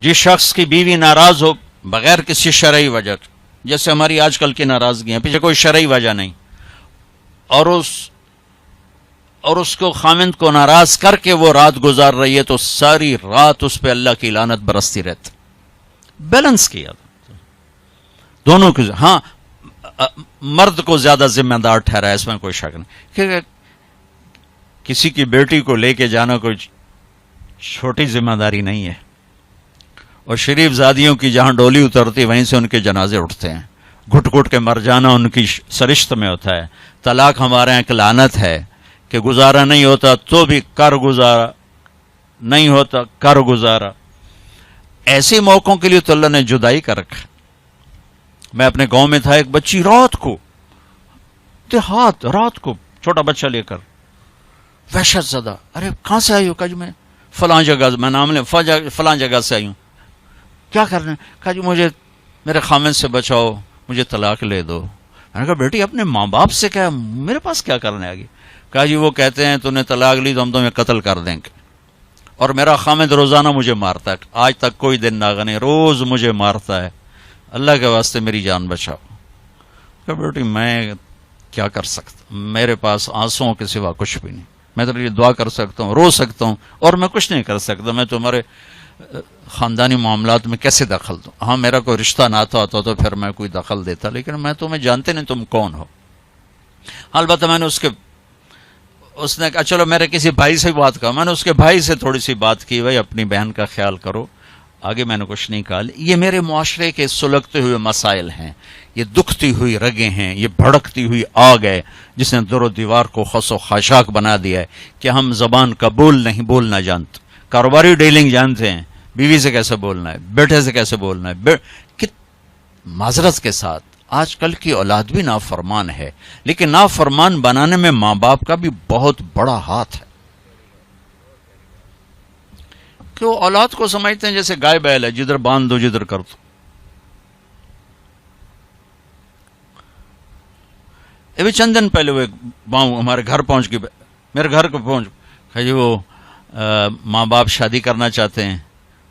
جس شخص کی بیوی ناراض ہو بغیر کسی شرعی وجہ کے، جیسے ہماری آج کل کی ناراضگی ہیں، پیچھے کوئی شرعی وجہ نہیں، اور اس کو خامند کو ناراض کر کے وہ رات گزار رہی ہے، تو ساری رات اس پہ اللہ کی لعنت برستی رہتی. بیلنس کیا دونوں کی. ہاں مرد کو زیادہ ذمہ دار ٹھہرا ہے، اس میں کوئی شک نہیں، کہ کسی کی بیٹی کو لے کے جانا کوئی چھوٹی ذمہ داری نہیں ہے. اور شریف زادیوں کی جہاں ڈولی اترتی وہیں سے ان کے جنازے اٹھتے ہیں. گھٹ گھٹ کے مر جانا ان کی سرشت میں ہوتا ہے. طلاق ہمارے یہاں ایک لعنت ہے کہ گزارا نہیں ہوتا تو بھی کر گزارا، نہیں ہوتا کر گزارا. ایسے موقعوں کے لیے تو اللہ نے جدائی کر رکھا. میں اپنے گاؤں میں تھا، ایک بچی رات کو چھوٹا بچہ لے کر وحشت زدہ. ارے کہاں سے آئی ہو؟ کہا جی میں فلاں جگہ، میں نام لیں فلاں جگہ سے آئی ہوں. کیا کرنا ہے؟ کہا جی مجھے میرے خامند سے بچاؤ، مجھے طلاق لے دو. میں نے کہا بیٹی اپنے ماں باپ سے کیا، میرے پاس کیا کرنے آگے؟ کہا جی وہ کہتے ہیں تو نے طلاق لی تو ہم تمہیں قتل کر دیں گے، اور میرا خامند روزانہ مجھے مارتا ہے، آج تک کوئی دن ناغہ نہیں، روز مجھے مارتا ہے، اللہ کے واسطے میری جان بچاؤ. کہا بیٹی میں کیا کر سکتا، میرے پاس آنسوؤں کے سوا کچھ بھی نہیں. میں تو یہ دعا کر سکتا ہوں، رو سکتا ہوں، اور میں کچھ نہیں کر سکتا. میں تمہارے خاندانی معاملات میں کیسے دخل دوں؟ ہاں میرا کوئی رشتہ ناتا ہوتا تو پھر میں کوئی دخل دیتا، لیکن میں تمہیں جانتے نہیں تم کون ہو. البتہ میں نے اس نے کہا چلو میرے کسی بھائی سے بات کہا. میں نے اس کے بھائی سے تھوڑی سی بات کی، بھائی اپنی بہن کا خیال کرو. آگے میں نے کچھ نہیں کہا. یہ میرے معاشرے کے سلگتے ہوئے مسائل ہیں، یہ دکھتی ہوئی رگیں ہیں، یہ بھڑکتی ہوئی آگ ہے جس نے در و دیوار کو خس و خاشاک بنا دیا ہے کہ ہم زبان کا بولنا جانتے، کاروباری ڈیلنگ جانتے ہیں، بیوی سے کیسے بولنا ہے، بیٹے سے کیسے بولنا ہے. معذرت کے ساتھ آج کل کی اولاد بھی نافرمان ہے، لیکن نافرمان بنانے میں ماں باپ کا بھی بہت بڑا ہاتھ ہے، کہ وہ اولاد کو سمجھتے ہیں جیسے گائے بیل ہے، جدھر باندھ دو جدھر کر دو. ابھی چند دن پہلے وہ باؤں ہمارے گھر پہنچ گئی، میرے گھر کو پہنچ جی وہ ماں باپ شادی کرنا چاہتے ہیں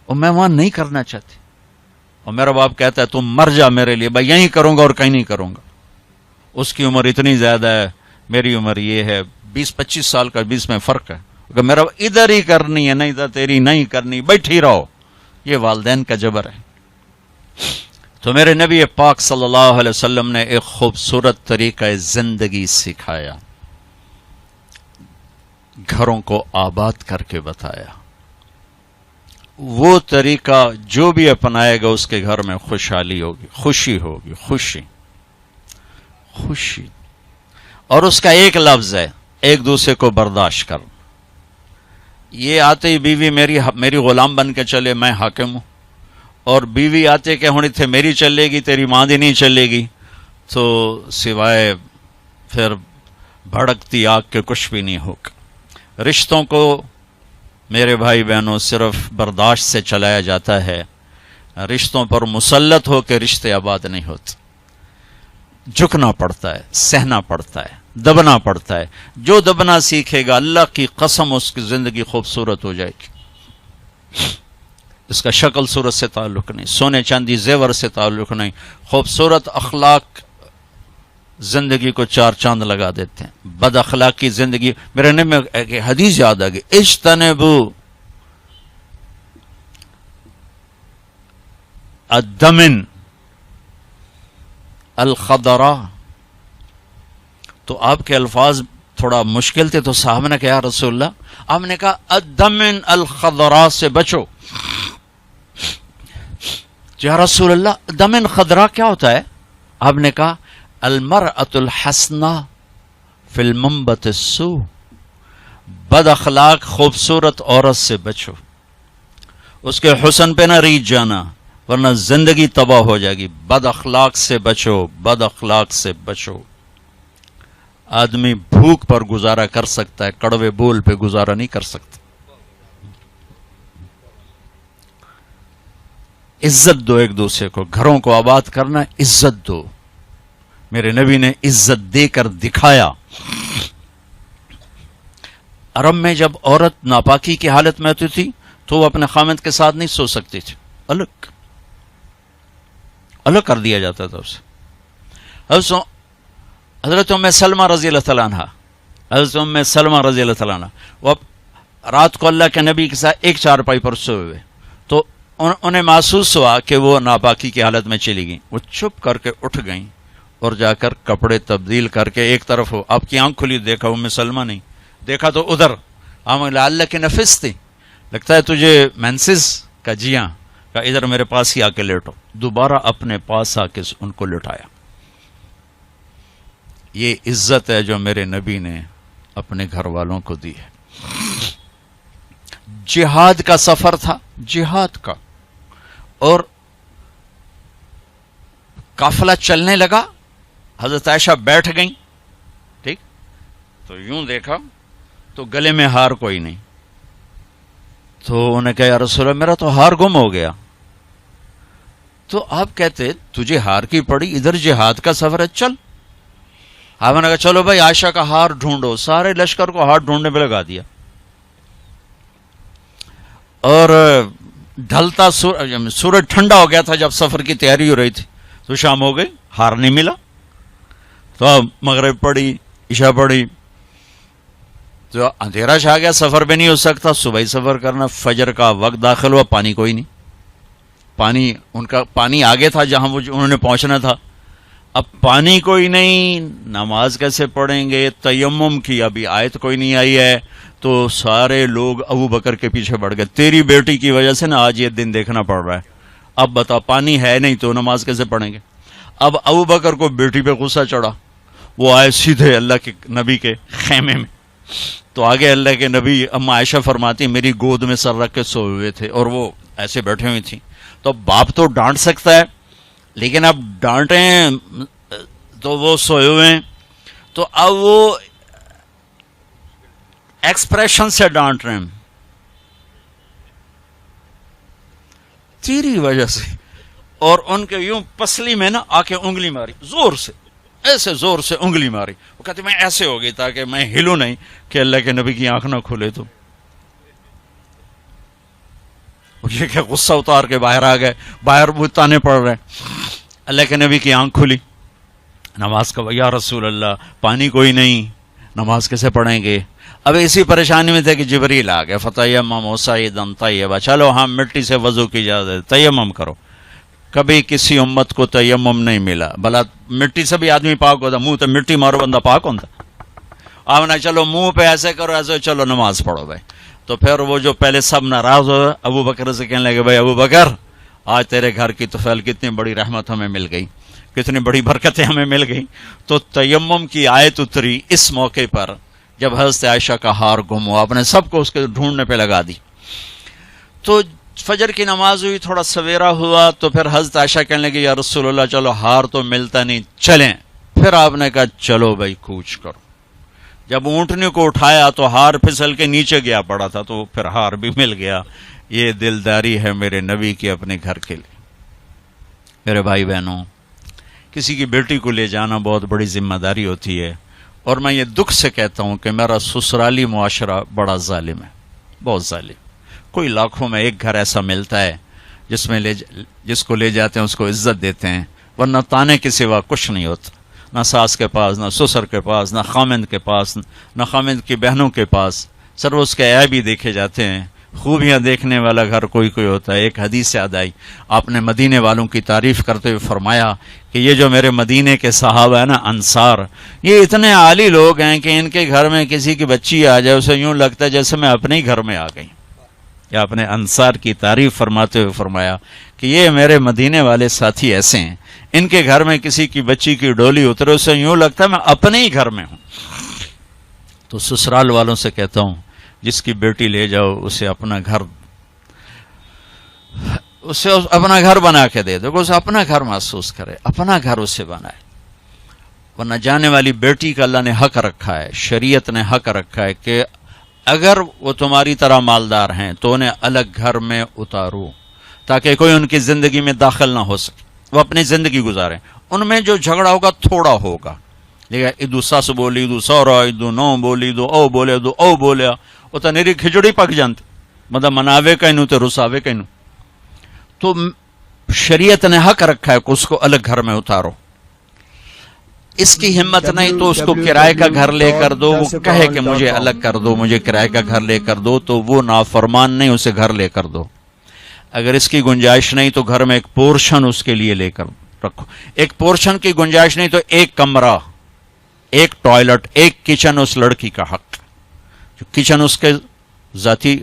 اور میں وہاں نہیں کرنا چاہتی، اور میرا باپ کہتا ہے تم مر جا میرے لیے، بھائی یہیں کروں گا اور کہیں نہیں کروں گا. اس کی عمر اتنی زیادہ ہے، میری عمر یہ ہے، 20-25 سال کا 20 میں فرق ہے. کہ میرا ادھر ہی کرنی ہے، نہیں تو تیری نہیں کرنی، بیٹھی رہو. یہ والدین کا جبر ہے. تو میرے نبی پاک صلی اللہ علیہ وسلم نے ایک خوبصورت طریقہ زندگی سکھایا، گھروں کو آباد کر کے بتایا. وہ طریقہ جو بھی اپنائے گا اس کے گھر میں خوشحالی ہوگی، خوشی ہوگی، خوشی. اور اس کا ایک لفظ ہے، ایک دوسرے کو برداشت کر. یہ آتے ہی بیوی میری غلام بن کے چلے، میں حاکم ہوں، اور بیوی آتے کہ ہونی تھے میری چلے گی، تیری ماں دی نہیں چلے گی، تو سوائے پھر بھڑکتی آگ کے کچھ بھی نہیں ہوگا. رشتوں کو میرے بھائی بہنوں صرف برداشت سے چلایا جاتا ہے. رشتوں پر مسلط ہو کے رشتے آباد نہیں ہوتے. جھکنا پڑتا ہے، سہنا پڑتا ہے، دبنا پڑتا ہے. جو دبنا سیکھے گا اللہ کی قسم اس کی زندگی خوبصورت ہو جائے گی. اس کا شکل صورت سے تعلق نہیں، سونے چاندی زیور سے تعلق نہیں. خوبصورت اخلاق زندگی کو 4 چاند لگا دیتے ہیں. بد اخلاقی زندگی، میرے نبی میں ایک حدیث یاد آ گئی، اجتنبوا الدمن الخضراء. تو آپ کے الفاظ تھوڑا مشکل تھے، تو صاحب نے کہا یا رسول اللہ، آپ نے کہا الدمن الخضراء سے بچو. یا رسول اللہ دمن خضراء کیا ہوتا ہے؟ آپ نے کہا المرأة الحسناء فی المنبت السوء. بد اخلاق خوبصورت عورت سے بچو، اس کے حسن پہ نہ ریچھ جانا ورنہ زندگی تباہ ہو جائے گی. بد اخلاق سے بچو، بد اخلاق سے بچو. آدمی بھوک پر گزارا کر سکتا ہے، کڑوے بول پہ گزارا نہیں کر سکتا. عزت دو ایک دوسرے کو، گھروں کو آباد کرنا، عزت دو. میرے نبی نے عزت دے کر دکھایا. عرب میں جب عورت ناپاکی کی حالت میں ہوتی تھی تو وہ اپنے خامند کے ساتھ نہیں سو سکتی تھی. الگ کر دیا جاتا تھا اسے. حضرت ام سلمہ رضی اللہ تعالیٰ عنہ، حضرت ام سلمہ رضی اللہ تعالیٰ عنہ، وہ رات کو اللہ کے نبی کے ساتھ ایک چارپائی پر سوئے ہوئے، تو انہیں محسوس ہوا کہ وہ ناپاکی کی حالت میں چلی گئیں. وہ چپ کر کے اٹھ گئیں اور جا کر کپڑے تبدیل کر کے ایک طرف ہو، آپ کی آنکھ کھلی، دیکھا ام سلمہ نہیں، دیکھا تو ادھر. اللہ کے نفس تھی، لگتا ہے تجھے مینسز کا، جی ہاں، کہ ادھر میرے پاس ہی آ کے لیٹو. دوبارہ اپنے پاس آ کے ان کو لٹایا. یہ عزت ہے جو میرے نبی نے اپنے گھر والوں کو دی ہے. جہاد کا سفر تھا، جہاد کا، اور قافلہ چلنے لگا. حضرت عائشہ بیٹھ گئیں، ٹھیک، تو یوں دیکھا تو گلے میں ہار کوئی نہیں. تو انہیں کہا یا رسول اللہ میرا تو ہار گم ہو گیا. تو آپ کہتے تجھے ہار کی پڑی، ادھر جہاد کا سفر ہے، چل. آپ نے کہا چلو بھائی عائشہ کا ہار ڈھونڈو. سارے لشکر کو ہار ڈھونڈنے پہ لگا دیا. اور ڈھلتا سورج ٹھنڈا ہو گیا تھا جب سفر کی تیاری ہو رہی تھی، تو شام ہو گئی، ہار نہیں ملا. تو اب مغرب پڑی، عشاء پڑی، تو اندھیرا چھا گیا، سفر بھی نہیں ہو سکتا، صبح ہی سفر کرنا. فجر کا وقت داخل ہوا، پانی کوئی نہیں. پانی ان کا پانی آگے تھا جہاں وہ انہوں نے پہنچنا تھا. اب پانی کوئی نہیں، نماز کیسے پڑھیں گے؟ تیمم کی ابھی آیت کوئی نہیں آئی ہے. تو سارے لوگ ابو بکر کے پیچھے بڑھ گئے، تیری بیٹی کی وجہ سے نا آج یہ دن دیکھنا پڑ رہا ہے. اب بتا، پانی ہے نہیں تو نماز کیسے پڑھیں گے؟ اب ابو بکر کو بیٹی پہ غصہ چڑھا. وہ آئے سیدھے اللہ کے نبی کے خیمے میں. تو آگے اللہ کے نبی، اما عائشہ فرماتی میری گود میں سر رکھ کے سوئے ہوئے تھے اور وہ ایسے بیٹھے ہوئی تھیں. تو باپ تو ڈانٹ سکتا ہے، لیکن اب ڈانٹیں تو وہ سوئے ہوئے ہیں، تو اب وہ ایکسپریشن سے ڈانٹ رہے ہیں تیری وجہ سے. اور ان کے یوں پسلی میں نا آ کے انگلی ماری، زور سے، ایسے زور سے انگلی ماری. وہ کہتے میں ایسے ہو گئی تاکہ میں ہلوں نہیں کہ اللہ کے نبی کی آنکھ نہ کھلے. تو یہ کہ غصہ اتار کے باہر آ گئے، باہر وہ تانے پڑ رہے. اللہ کے نبی کی آنکھ کھلی، نماز کا، یا رسول اللہ پانی کوئی نہیں، نماز کیسے پڑھیں گے؟ اب اسی پریشانی میں تھے کہ جبریل آ گئے. فتیمموا صعیدا طیبا، چلو ہم مٹی سے وضو کی اجازت، تیمم کرو. کبھی کسی امت کو تیمم نہیں ملا، بلا مٹی سے بھی آدمی پاک ہوتا، منہ تے مٹی مارو بندہ پاک ہوتا. آپ نے چلو منہ پہ ایسے کرو، ایسے چلو نماز پڑھو بھائی. تو پھر وہ جو پہلے سب ناراض ہو ابو بکر سے کہنے لگے بھائی ابو بکر، آج تیرے گھر کی طفیل کتنی بڑی رحمت ہمیں مل گئی، کتنی بڑی برکتیں ہمیں مل گئی. تو تیمم کی آیت اتری اس موقع پر جب حضرت عائشہ کا ہار گم ہوا. آپ نے سب کو اس کے ڈھونڈنے پہ لگا دی. تو فجر کی نماز ہوئی، تھوڑا سویرا ہوا، تو پھر حضرت عائشہ کہنے لگی یا رسول اللہ چلو ہار تو ملتا نہیں، چلیں. پھر آپ نے کہا چلو بھائی کوچ کرو. جب اونٹنی کو اٹھایا تو ہار پھسل کے نیچے گیا پڑا تھا، تو پھر ہار بھی مل گیا. یہ دلداری ہے میرے نبی کی اپنے گھر کے لیے. میرے بھائی بہنوں، کسی کی بیٹی کو لے جانا بہت بڑی ذمہ داری ہوتی ہے، اور میں یہ دکھ سے کہتا ہوں کہ میرا سسرالی معاشرہ بڑا ظالم ہے، بہت ظالم. کوئی لاکھوں میں ایک گھر ایسا ملتا ہے جس کو لے جاتے ہیں اس کو عزت دیتے ہیں، ورنہ تانے کے سوا کچھ نہیں ہوتا. نہ ساس کے پاس، نہ سسر کے پاس، نہ خامند کے پاس، نہ خامند کی بہنوں کے پاس. سر اس کے عیب بھی دیکھے جاتے ہیں. خوبیاں دیکھنے والا گھر کوئی کوئی ہوتا ہے. ایک حدیث یاد آئی، آپ نے مدینے والوں کی تعریف کرتے ہوئے فرمایا کہ یہ جو میرے مدینے کے صحابہ ہیں نا، انصار، یہ اتنے عالی لوگ ہیں کہ ان کے گھر میں کسی کی بچی آ جائے اسے یوں لگتا ہے جیسے میں اپنے ہی گھر میں آ گئی. یا آپ نے انصار کی تعریف فرماتے ہوئے فرمایا کہ یہ میرے مدینے والے ساتھی ایسے ہیں، ان کے گھر میں کسی کی بچی کی ڈولی اترے اسے یوں لگتا ہے میں اپنے ہی گھر میں ہوں. تو سسرال والوں سے کہتا ہوں جس کی بیٹی لے جاؤ اسے اپنا گھر بنا کے دے دو، اسے اپنا گھر محسوس کرے، اپنا گھر اسے بنائے. ورنہ جانے والی بیٹی کا اللہ نے حق رکھا ہے، شریعت نے حق رکھا ہے کہ اگر وہ تمہاری طرح مالدار ہیں تو انہیں الگ گھر میں اتارو تاکہ کوئی ان کی زندگی میں داخل نہ ہو سکے، وہ اپنی زندگی گزاریں. ان میں جو جھگڑا ہوگا تھوڑا ہوگا، لیکن ادو سس بولی، ادو سورا، ادو نو بولی، ادو او بولے، ادو او بولیا، وہ تو نیری کھچڑی پک جانتی، مطلب مناوے کہنو تو رساوے کہنو. تو شریعت نے حق رکھا ہے کہ اس کو الگ گھر میں اتارو. اس کی ہمت نہیں تو اس کو کرائے کا گھر لے کر دو. وہ کہے کہ مجھے الگ کر دو, مجھے کرائے کا گھر لے کر دو, تو وہ نافرمان نہیں, اسے گھر لے کر دو. اگر اس کی گنجائش نہیں تو گھر میں ایک پورشن اس کے لیے لے کر رکھو. ایک پورشن کی گنجائش نہیں تو ایک کمرہ, ایک ٹوائلٹ, ایک کچن اس لڑکی کا حق. جو کچن اس کے ذاتی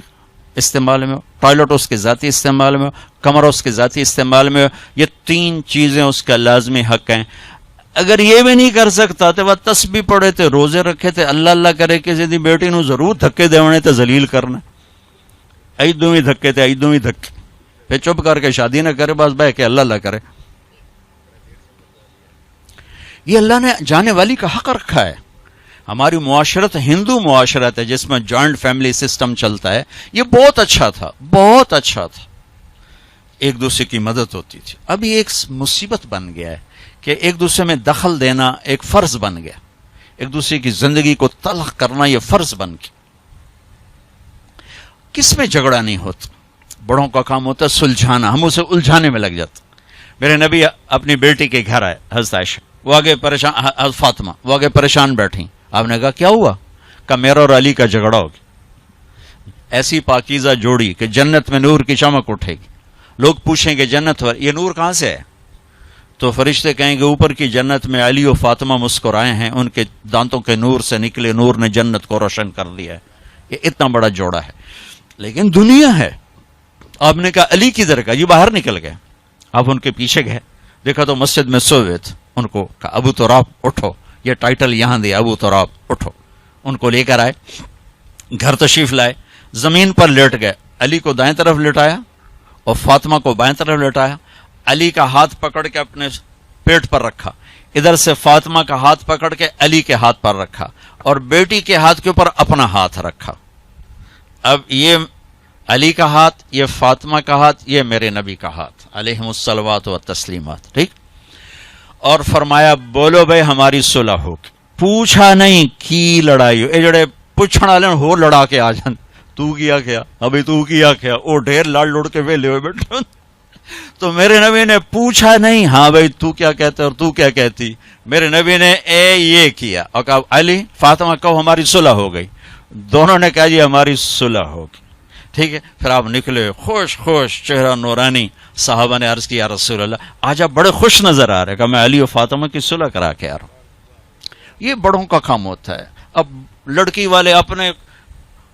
استعمال میں ہو, ٹوائلٹ اس کے ذاتی استعمال میں ہو, کمرہ اس کے ذاتی استعمال میں ہو, یہ 3 چیزیں اس کا لازمی حق ہیں. اگر یہ بھی نہیں کر سکتا تو وہ تسبیح پڑھے تھے, روزے رکھے تھے, اللہ اللہ کرے کسی دی بیٹی نو ضرور دھکے دیونے تے ذلیل کرنا, ایدوں ہی دھکے تے ایدوں ہی دھکے, پھر چپ کر کے شادی نہ کرے, بس بہ کے اللہ اللہ کرے. یہ اللہ نے جانے والی کا حق رکھا ہے. ہماری معاشرت ہندو معاشرت ہے جس میں جوائنٹ فیملی سسٹم چلتا ہے, یہ بہت اچھا تھا, بہت اچھا تھا, ایک دوسرے کی مدد ہوتی تھی. اب یہ ایک مصیبت بن گیا ہے کہ ایک دوسرے میں دخل دینا ایک فرض بن گیا, ایک دوسرے کی زندگی کو تلخ کرنا یہ فرض بن گیا. کس میں جھگڑا نہیں ہوتا, بڑوں کا کام ہوتا ہے سلجھانا, ہم اسے الجھانے میں لگ جاتے. میرے نبی اپنی بیٹی کے گھر آئے, حضرت عائشہ, وہ آگے پریشان, حضرت فاطمہ وہ آگے پریشان بیٹھی. آپ نے کہا کیا ہوا؟ کہ میرا اور علی کا جھگڑا ہو گیا. ایسی پاکیزہ جوڑی کہ جنت میں نور کی چمک اٹھے گی. لوگ پوچھیں گے جنت پر یہ نور کہاں سے ہے؟ تو فرشتے کہیں گے اوپر کی جنت میں علی و فاطمہ مسکرائے ہیں, ان کے دانتوں کے نور سے نکلے نور نے جنت کو روشن کر دیا ہے. یہ اتنا بڑا جوڑا ہے, لیکن دنیا ہے. آپ نے کہا علی کدھر کا؟ یہ باہر نکل گئے. آپ ان کے پیچھے گئے, دیکھا تو مسجد میں سوئے تھے. ان کو کہا ابو تراب اٹھو, یہ ٹائٹل یہاں دیا, ابو تراب اٹھو. ان کو لے کر آئے, گھر تشریف لائے, زمین پر لیٹ گئے. علی کو دائیں طرف لٹایا اور فاطمہ کو بائیں طرف لٹایا. علی کا ہاتھ پکڑ کے اپنے پیٹ پر رکھا, ادھر سے فاطمہ کا ہاتھ پکڑ کے علی کے ہاتھ پر رکھا, اور بیٹی کے ہاتھ کے اوپر اپنا ہاتھ رکھا. اب یہ علی کا ہاتھ, یہ فاطمہ کا ہاتھ, یہ میرے نبی کا ہاتھ علیہم الصلوات و تسلیمات, ٹھیک. اور فرمایا بولو بھائی ہماری صلح ہو. پوچھا نہیں کی لڑائی ہو, اے جڑے پوچھن والے ہو لڑا کے آ جان, تو کیا کیا ابھی, تو کیا کیا, وہ ڈھیر لڑ لڑ کے ویلے ہوئے بیٹھے. تو میرے نبی نے پوچھا نہیں ہاں بھائی تو کیا کہتے اور تو کیا کہتی. میرے نبی نے یہ کیا اور کہا علی فاطمہ کہو ہماری صلح ہو گئی. دونوں نے کہا جی ہماری صلح ہوگی, ٹھیک ہے. پھر آپ نکلے خوش خوش, چہرہ نورانی. صحابہ نے عرض کیا رسول اللہ آج آپ بڑے خوش نظر آ رہے. کہ میں علی و فاطمہ کی صلح کرا کے آ رہا ہوں. یہ بڑوں کا کام ہوتا ہے. اب لڑکی والے اپنے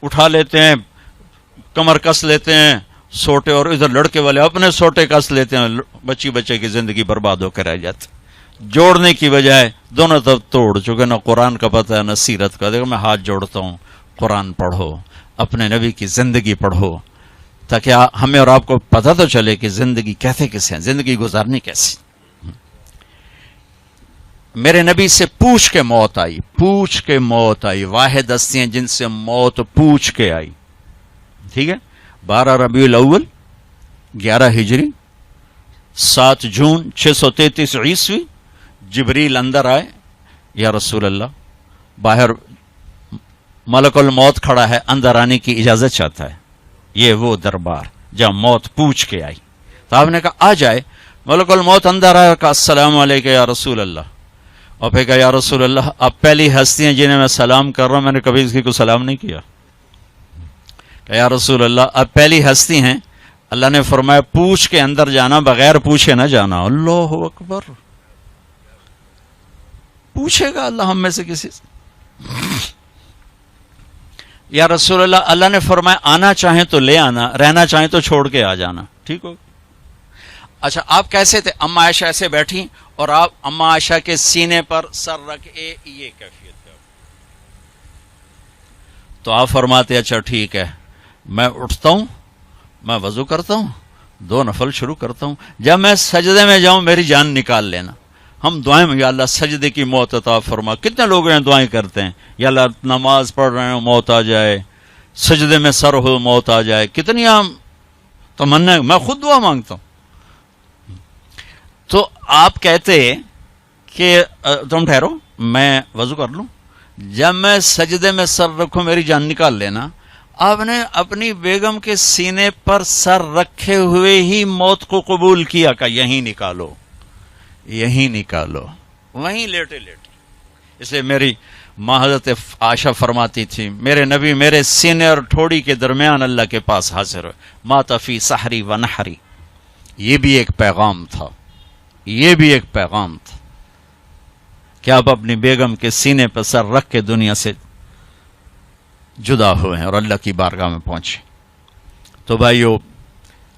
اٹھا لیتے ہیں, کمر کس لیتے ہیں سوٹے, اور ادھر لڑکے والے اپنے سوٹے کس لیتے ہیں, بچے کی زندگی برباد ہو کے رہ جاتے. جوڑنے کی بجائے دونوں طرف توڑ چکے. نہ قرآن کا پتہ ہے نہ سیرت کا. دیکھو میں ہاتھ جوڑتا ہوں, قرآن پڑھو, اپنے نبی کی زندگی پڑھو, تاکہ ہمیں اور آپ کو پتہ تو چلے کہ زندگی کیسے کیسے ہیں, زندگی گزارنی کیسی. میرے نبی سے پوچھ کے موت آئی, پوچھ کے موت آئی. واحد ہستیاں جن سے موت پوچھ کے آئی, ٹھیک ہے. 12 ربیع الاول 11 ہجری 7 جون 633 عیسوی جبریل اندر آئے. یا رسول اللہ باہر ملک الموت کھڑا ہے, اندر آنے کی اجازت چاہتا ہے. یہ وہ دربار جہاں موت پوچھ کے آئی. تو آپ نے کہا آ جائے. ملک الموت اندر آیا, کہا السلام علیکم یا رسول اللہ. اور پھر کہا یا رسول اللہ آپ پہلی ہستی ہیں جنہیں میں سلام کر رہا ہوں, میں نے کبھی کسی کو سلام نہیں کیا. کہ یا رسول اللہ آپ پہلی ہستی ہیں, اللہ نے فرمایا پوچھ کے اندر جانا, بغیر پوچھے نہ جانا. اللہ اکبر, پوچھے گا اللہ ہم میں سے کسی سے. یا رسول اللہ اللہ نے فرمایا آنا چاہیں تو لے آنا, رہنا چاہیں تو چھوڑ کے آ جانا, ٹھیک ہو. اچھا آپ کیسے تھے؟ اما عائشہ ایسے بیٹھی اور آپ اما عائشہ کے سینے پر سر رکھ یہ کیفیت ہے. تو آپ فرماتے اچھا ٹھیک ہے, میں اٹھتا ہوں, میں وضو کرتا ہوں, 2 نفل شروع کرتا ہوں, جب میں سجدے میں جاؤں میری جان نکال لینا. ہم دعائیں میں یا اللہ سجدے کی موت عطا فرما. کتنے لوگ ہیں دعائیں کرتے ہیں یا اللہ نماز پڑھ رہے ہیں موت آ جائے, سجدے میں سر ہو موت آ جائے. کتنی عام تمنا, میں خود دعا مانگتا ہوں. تو آپ کہتے کہ تم ٹھہرو میں وضو کر لوں, جب میں سجدے میں سر رکھوں میری جان نکال لینا. آپ نے اپنی بیگم کے سینے پر سر رکھے ہوئے ہی موت کو قبول کیا کہ یہیں نکالو، یہیں نکالو، وہیں لیٹے لیٹے. اس لیے میری ماں حضرت عائشہ فرماتی تھی میرے نبی میرے سینے اور ٹھوڑی کے درمیان اللہ کے پاس حاضر ہوئے، مات فی سحری و نحری. یہ بھی ایک پیغام تھا، یہ بھی ایک پیغام تھا کہ آپ اپنی بیگم کے سینے پر سر رکھ کے دنیا سے جدا ہوئے ہیں اور اللہ کی بارگاہ میں پہنچے. تو بھائیو،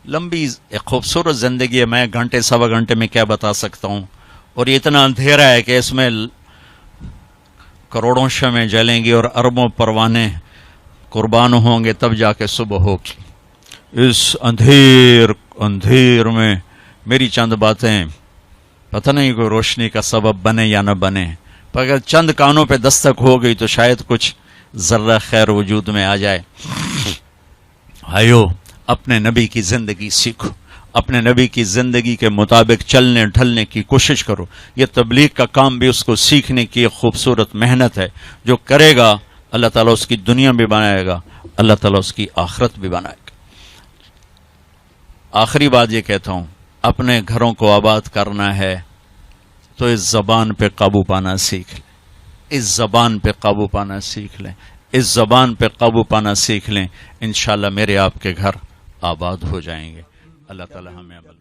لمبی ایک خوبصورت زندگی ہے، میں گھنٹے سوا گھنٹے میں کیا بتا سکتا ہوں، اور یہ اتنا اندھیرا ہے کہ اس میں کروڑوں شمعیں جلیں گی اور اربوں پروانے قربان ہوں گے تب جا کے صبح ہوگی. اس اندھیر میں میری چند باتیں پتہ نہیں کوئی روشنی کا سبب بنے یا نہ بنے، پر اگر چند کانوں پہ دستک ہو گئی تو شاید کچھ ذرہ خیر وجود میں آ جائے. بھائیو، اپنے نبی کی زندگی سیکھو، اپنے نبی کی زندگی کے مطابق چلنے ڈھلنے کی کوشش کرو. یہ تبلیغ کا کام بھی اس کو سیکھنے کی ایک خوبصورت محنت ہے. جو کرے گا اللہ تعالیٰ اس کی دنیا بھی بنائے گا، اللہ تعالیٰ اس کی آخرت بھی بنائے گا. آخری بات یہ کہتا ہوں، اپنے گھروں کو آباد کرنا ہے تو اس زبان پہ قابو پانا سیکھ لیں، اس زبان پہ قابو پانا سیکھ لیں، اس زبان پہ قابو پانا سیکھ لیں. انشاءاللہ میرے آپ کے گھر آباد ہو جائیں گے. اللہ تعالیٰ ہمیں عمل